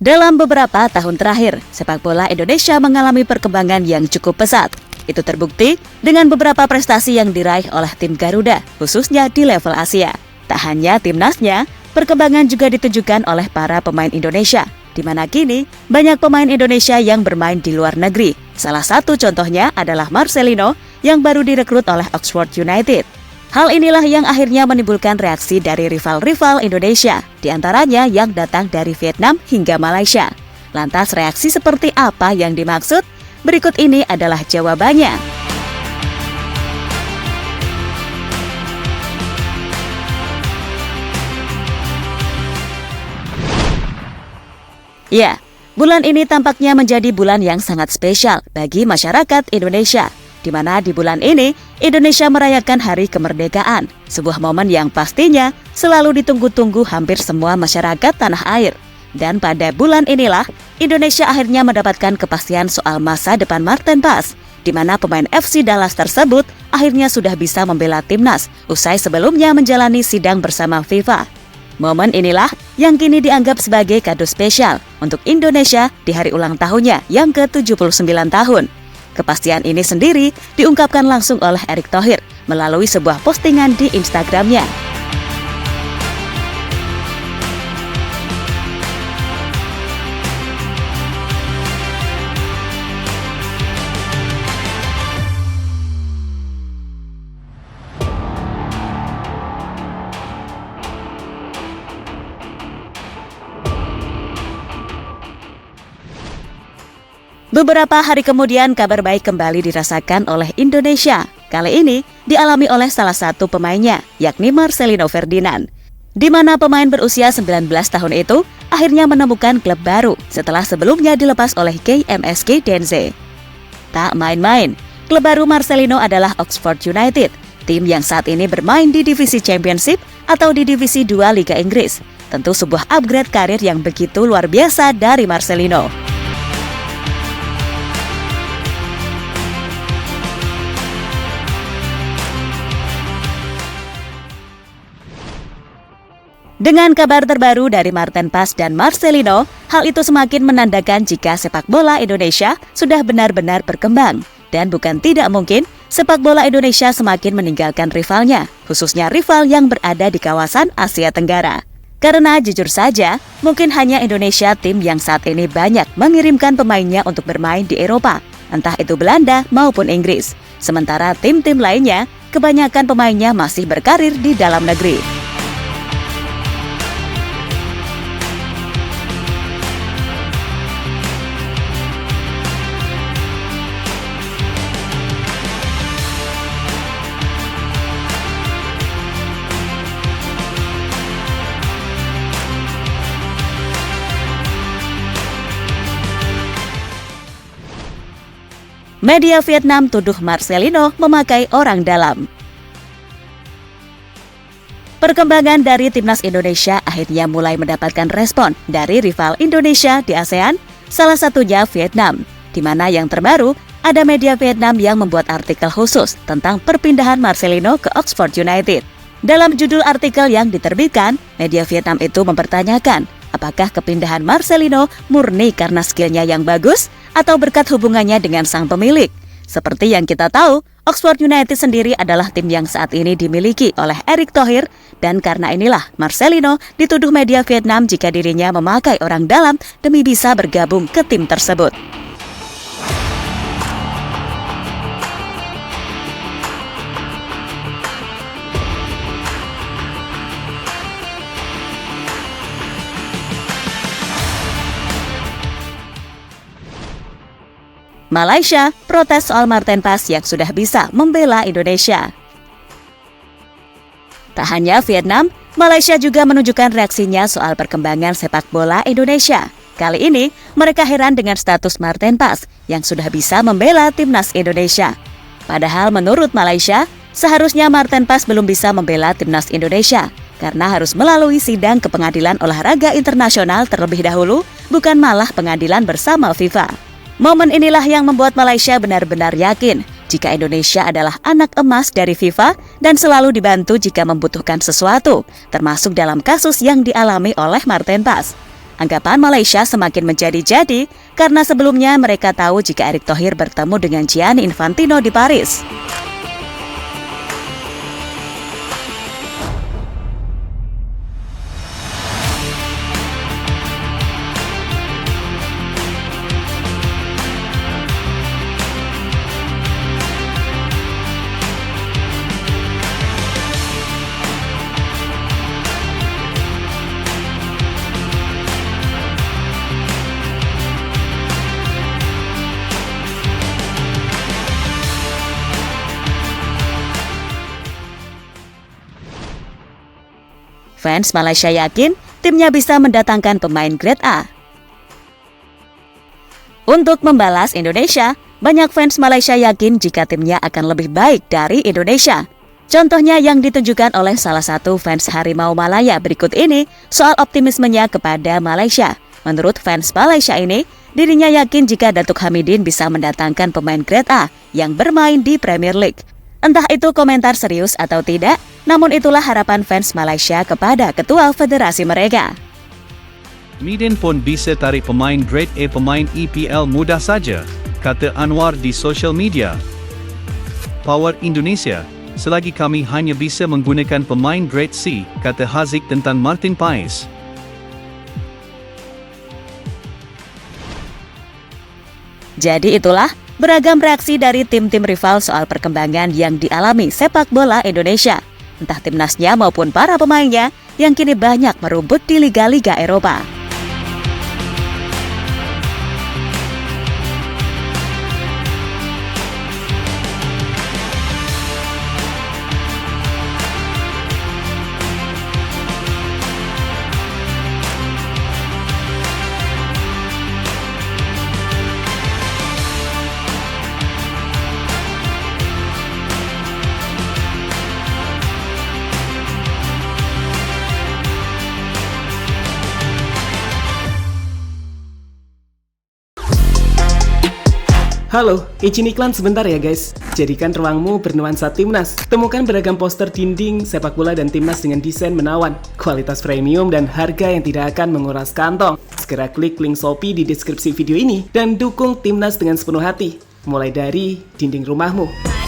Dalam beberapa tahun terakhir, sepak bola Indonesia mengalami perkembangan yang cukup pesat. Itu terbukti dengan beberapa prestasi yang diraih oleh tim Garuda, khususnya di level Asia. Tak hanya timnasnya, perkembangan juga ditunjukkan oleh para pemain Indonesia, di mana kini banyak pemain Indonesia yang bermain di luar negeri. Salah satu contohnya adalah Marcelino yang baru direkrut oleh Oxford United. Hal inilah yang akhirnya menimbulkan reaksi dari rival-rival Indonesia, di antaranya yang datang dari Vietnam hingga Malaysia. Lantas reaksi seperti apa yang dimaksud? Berikut ini adalah jawabannya. Ya, bulan ini tampaknya menjadi bulan yang sangat spesial bagi masyarakat Indonesia, di mana di bulan ini Indonesia merayakan Hari Kemerdekaan, sebuah momen yang pastinya selalu ditunggu-tunggu hampir semua masyarakat tanah air. Dan pada bulan inilah Indonesia akhirnya mendapatkan kepastian soal masa depan Marten Paes, di mana pemain FC Dallas tersebut akhirnya sudah bisa membela timnas usai sebelumnya menjalani sidang bersama FIFA. Momen inilah yang kini dianggap sebagai kado spesial untuk Indonesia di hari ulang tahunnya yang ke-79 tahun. Kepastian ini sendiri diungkapkan langsung oleh Erick Thohir melalui sebuah postingan di Instagramnya. Beberapa hari kemudian kabar baik kembali dirasakan oleh Indonesia. Kali ini dialami oleh salah satu pemainnya, yakni Marcelino Ferdinand. Di mana pemain berusia 19 tahun itu akhirnya menemukan klub baru setelah sebelumnya dilepas oleh KMSK Denze. Tak main-main, klub baru Marcelino adalah Oxford United, tim yang saat ini bermain di divisi Championship atau di divisi 2 Liga Inggris. Tentu sebuah upgrade karir yang begitu luar biasa dari Marcelino. Dengan kabar terbaru dari Marten Paes dan Marcelino, hal itu semakin menandakan jika sepak bola Indonesia sudah benar-benar berkembang. Dan bukan tidak mungkin, sepak bola Indonesia semakin meninggalkan rivalnya, khususnya rival yang berada di kawasan Asia Tenggara. Karena jujur saja, mungkin hanya Indonesia tim yang saat ini banyak mengirimkan pemainnya untuk bermain di Eropa, entah itu Belanda maupun Inggris. Sementara tim-tim lainnya, kebanyakan pemainnya masih berkarir di dalam negeri. Media Vietnam tuduh Marcelino memakai orang dalam. Perkembangan dari timnas Indonesia akhirnya mulai mendapatkan respon dari rival Indonesia di ASEAN, salah satunya Vietnam, di mana yang terbaru ada media Vietnam yang membuat artikel khusus tentang perpindahan Marcelino ke Oxford United. Dalam judul artikel yang diterbitkan, media Vietnam itu mempertanyakan apakah kepindahan Marcelino murni karena skillnya yang bagus atau berkat hubungannya dengan sang pemilik. Seperti yang kita tahu, Oxford United sendiri adalah tim yang saat ini dimiliki oleh Erick Thohir, dan karena inilah Marcelino dituduh media Vietnam jika dirinya memakai orang dalam demi bisa bergabung ke tim tersebut. Malaysia protes soal Marten Paes yang sudah bisa membela Indonesia. Tak hanya Vietnam, Malaysia juga menunjukkan reaksinya soal perkembangan sepak bola Indonesia. Kali ini, mereka heran dengan status Marten Paes yang sudah bisa membela timnas Indonesia. Padahal menurut Malaysia, seharusnya Marten Paes belum bisa membela timnas Indonesia karena harus melalui sidang ke Pengadilan Olahraga Internasional terlebih dahulu, bukan malah pengadilan bersama FIFA. Momen inilah yang membuat Malaysia benar-benar yakin jika Indonesia adalah anak emas dari FIFA dan selalu dibantu jika membutuhkan sesuatu, termasuk dalam kasus yang dialami oleh Marten Paes. Anggapan Malaysia semakin menjadi-jadi karena sebelumnya mereka tahu jika Erick Thohir bertemu dengan Gianni Infantino di Paris. Fans Malaysia yakin timnya bisa mendatangkan pemain grade A. Untuk membalas Indonesia, banyak fans Malaysia yakin jika timnya akan lebih baik dari Indonesia. Contohnya yang ditunjukkan oleh salah satu fans Harimau Malaya berikut ini soal optimismenya kepada Malaysia. Menurut fans Malaysia ini, dirinya yakin jika Datuk Hamidin bisa mendatangkan pemain grade A yang bermain di Premier League. Entah itu komentar serius atau tidak, namun itulah harapan fans Malaysia kepada ketua federasi mereka. Hamidin pun bisa tarik pemain grade A, pemain EPL mudah saja, kata Anwar di sosial media. Power Indonesia, selagi kami hanya bisa menggunakan pemain grade C, kata Haziq tentang Martin Pais. Jadi itulah beragam reaksi dari tim-tim rival soal perkembangan yang dialami sepak bola Indonesia. Entah timnasnya maupun para pemainnya yang kini banyak merumput di liga-liga Eropa. Halo, izin iklan sebentar ya guys. Jadikan ruangmu bernuansa timnas. Temukan beragam poster dinding, sepak bola dan timnas dengan desain menawan, kualitas premium dan harga yang tidak akan menguras kantong. Segera klik link Shopee di deskripsi video ini dan dukung timnas dengan sepenuh hati. Mulai dari dinding rumahmu.